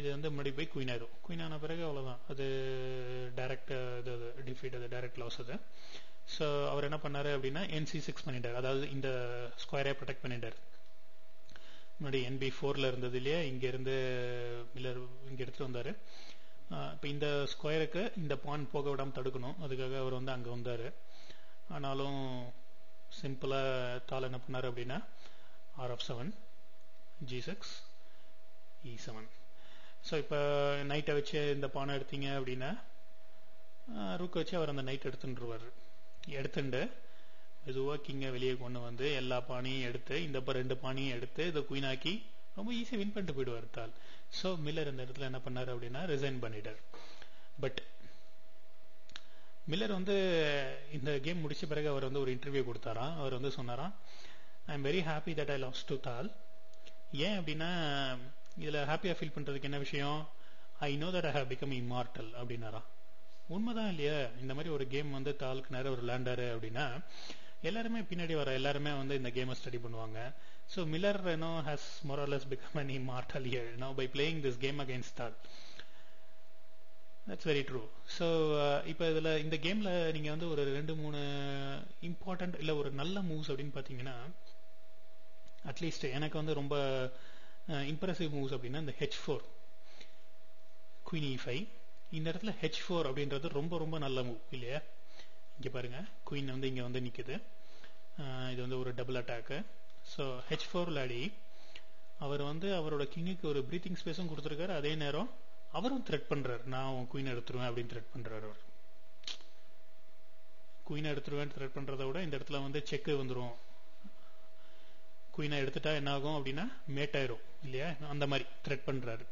இது வந்து முன்னாடி போய் குயின் ஆயிடும். குயின் ஆன பிறகு அவ்வளோதான், அது டைரக்ட் இது டிஃபீட், அது டைரக்ட் லாஸ். அது ஸோ அவர் என்ன பண்ணாரு அப்படின்னா NC6 பண்ணிட்டார், அதாவது இந்த ஸ்கொயரை ப்ரொடெக்ட் பண்ணிட்டார். முன்னாடி NB4ல இருந்தது இல்லையா, இங்க இருந்து மில்லர் இங்க எடுத்துட்டு வந்தாரு. இப்போ இந்த ஸ்கொயருக்கு இந்த பான் போக விடாமல் தடுக்கணும், அதுக்காக அவர் வந்து அங்கே வந்தார். ஆனாலும் சிம்பிளாக தாள் என்ன பண்ணார் அப்படின்னா R7 G6 E7. ஸோ இப்போ நைட்டை வச்சு இந்த பானை எடுத்தீங்க அப்படின்னா ரூக்கை வச்சு அவர் அந்த நைட் எடுத்துட்டுருவார். எடுத்துட்டு மெதுவாக கிங்கை வெளியே கொண்டு வந்து எல்லா பானையும் எடுத்து இந்த 2 பானையும் எடுத்து இதை குயினாக்கி ரொம்ப ஈஸியாக வின் பண்ணிட்டு போயிடுவார் தாள். ஸோ மில்லர் இந்த இடத்துல என்ன பண்ணார் அப்படின்னா ரிசைன் பண்ணிட்டார். பட் மில்லர் வந்து இந்த கேம் முடிச்ச பிறகு அவர் வந்து ஒரு இன்டர்வியூ கொடுத்தாராம். அவர் வந்து சொன்னாராம், I am very happy that I lost to Tal. ஏன் அப்படின்னா இதில் ஹாப்பியாக ஃபீல் பண்ணுறதுக்கு என்ன விஷயம், I know that I have become immortal அப்படின்னாராம். உண்மைதான் இல்லையா? இந்த மாதிரி ஒரு கேம் வந்து தாளுக்கு நேரம் ஒரு விளையாண்டாரு அப்படின்னா எல்லாருமே பின்னாடி வர எல்லாருமே வந்து இந்த கேமை ஸ்டடி பண்ணுவாங்க. So Miller has more or less become an immortal here by playing this game against Tal. That's very true. So இப்போ இதில் இந்த கேமில் நீங்கள் வந்து ஒரு 2-3 இம்பார்ட்டன்ட் இல்லை ஒரு நல்ல மூவ்ஸ் அப்படின்னு பார்த்தீங்கன்னா, அட்லீஸ்ட் எனக்கு வந்து ரொம்ப இம்ப்ரெசிவ் மூவ்ஸ் அப்படின்னா இந்த H4 Queen E5. இந்த இடத்துல H4 அப்படின்றது ரொம்ப ரொம்ப நல்ல மூவ் இல்லையா? இங்கே பாருங்க, குயின் வந்து இங்கே வந்து நிற்குது, இது வந்து ஒரு டபுள் அட்டாக்கு. ஸோ H4 விளையாடி அவர் வந்து அவரோட கிங்குக்கு ஒரு ப்ரீத்திங் ஸ்பேஸும் கொடுத்துருக்காரு, அதே நேரம் அவரும் த்ரெட் பண்றாரு, நான் உன் குயின் எடுத்துருவேன் அப்படின்னு த்ரெட் பண்றாரு. அவர் குயினை எடுத்துருவேன் த்ரெட் பண்றதை விட இந்த இடத்துல வந்து செக்கு வந்துடும், குயினை எடுத்துட்டா என்ன ஆகும் அப்படின்னா மேட் ஆயிரும் இல்லையா, அந்த மாதிரி த்ரெட் பண்றாரு.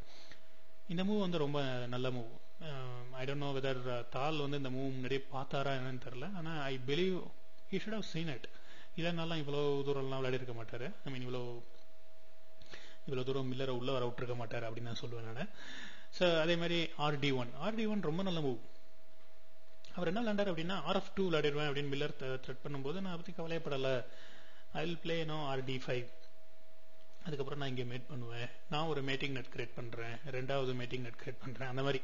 இந்த மூவ் வந்து ரொம்ப நல்ல move. I don't know whether Tal வந்து இந்த மூவ் முன்னாடியே பார்த்தாரா என்னன்னு தெரியல, ஆனால் I believe he should have seen it. இல்லைனாலும் இவ்வளோ தூரம்லாம் விளையாடி இருக்க மாட்டாரு. ஐ மீன் இவ்வளோ தூரம் மில்லரை உள்ள வர விட்டுருக்க மாட்டாரு அப்படின்னு நான் சொல்லுவேன் நான். ஸோ அதே மாதிரி RD1 ரொம்ப நல்ல மூவ். அவர் என்ன விளையாண்டார் அப்படின்னா RF2 விளையாடிடுவேன் அப்படின்னு மில்லர் த்ரெட் பண்ணும்போது நான் அதை பற்றி கவலையப்படலை, I will play R D5. அதுக்கப்புறம் நான் இங்கே மேட் பண்ணுவேன், நான் ஒரு மேட்டிங் நெட் கிரியேட் பண்ணுறேன், 2வது மேட்டிங் நெட் கிரியேட் பண்ணுறேன், அந்த மாதிரி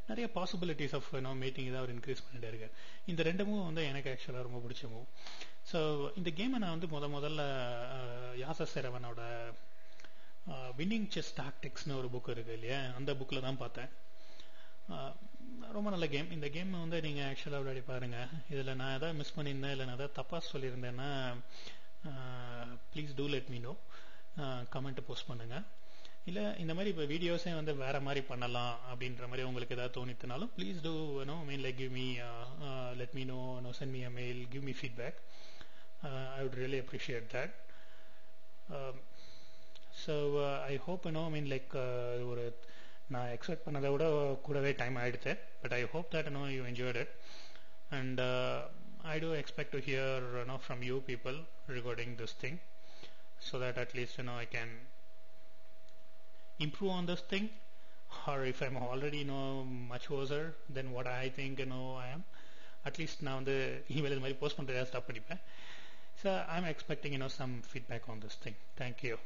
நிறைய பாசிபிலிட்டிஸ் ஆஃப் மேட்டிங் இதை அவர் இன்க்ரீஸ் பண்ணிட்டே இருக்கார். இந்த 2 மூவ் வந்து எனக்கு ஆக்சுவலாக ரொம்ப பிடிச்ச மூவ். ஸோ இந்த கேமை நான் வந்து முதல்ல யாசர் செரவனோட வின்னிங் செஸ் டாக்டிக்ஸ்னு ஒரு புக் இருக்கு இல்லையா, அந்த புக்கில் தான் பார்த்தேன். ரொம்ப நல்ல கேம். இந்த கேம் வந்து நீங்கள் ஆக்சுவலாக விளையாடி பாருங்கள். இதில் நான் எதாவது மிஸ் பண்ணியிருந்தேன் இல்லை நான் எதாவது தப்பாக சொல்லியிருந்தேன்னா please do let me know, comment post பண்ணுங்கள். இல்லை இந்த மாதிரி இப்போ வீடியோஸே வந்து வேறு மாதிரி பண்ணலாம் அப்படின்ற மாதிரி உங்களுக்கு ஏதாவது தோணித்தினாலும் please do like give me let me know, send me a mail, give me feedback. I would really appreciate that. So I hope like ஒரு நான் எக்ஸ்பெக்ட் பண்ணதை விட கூடவே டைம் ஆகிடுது. But I hope that you enjoyed it. And I do expect to hear from you people regarding this thing, so that at least I can improve on this thing, or if I'm already much worse than what I think I am, at least now the email is my post பண்றத stop பண்ணிப்பேன். So I'm expecting some feedback on this thing. Thank you.